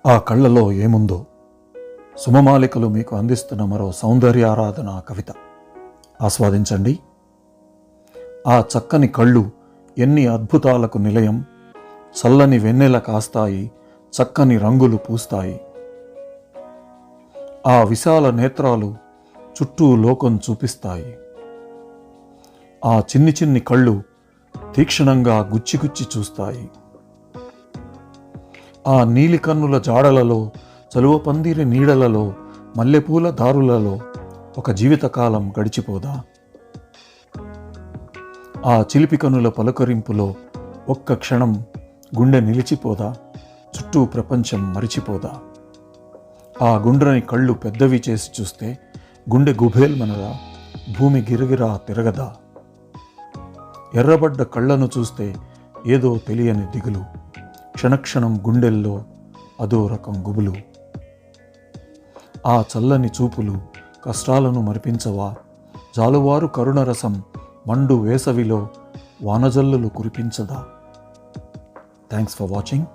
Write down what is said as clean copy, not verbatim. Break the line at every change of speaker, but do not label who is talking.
ఆ కళ్ళలో ఏముందో సుమమాలికలు మీకు అందిస్తున్న మరో సౌందర్యారాధన కవిత ఆస్వాదించండి. ఆ చక్కని కళ్ళు ఎన్ని అద్భుతాలకు నిలయం, చల్లని వెన్నెల కాస్తాయి, చక్కని రంగులు పూస్తాయి. ఆ విశాల నేత్రాలు చుట్టూ లోకం చూపిస్తాయి. ఆ చిన్ని చిన్ని కళ్ళు తీక్షణంగా గుచ్చిగుచ్చి చూస్తాయి. ఆ నీలి కన్నుల జాడలలో, చలువ పందిరి నీడలలో, మల్లెపూల దారులలో ఒక జీవితకాలం గడిచిపోదా? ఆ చిలిపి కన్నుల పలకరింపులో ఒక్క క్షణం గుండె నిలిచిపోదా? చుట్టూ ప్రపంచం మరిచిపోదా? ఆ గుండ్రని కళ్ళు పెద్దవి చేసి చూస్తే గుండె గుబేల్మనదా? భూమి గిరగిరా తిరగదా? ఎర్రబడ్డ కళ్ళను చూస్తే ఏదో తెలియని దిగులు, క్షణక్షణం గుండెల్లో అదో రకం గుబులు. ఆ చల్లని చూపులు కష్టాలను మరిపించవా? జాలువారు కరుణరసం మండు వేసవిలో వానజల్లులు కురిపించదా? Thanks for watching.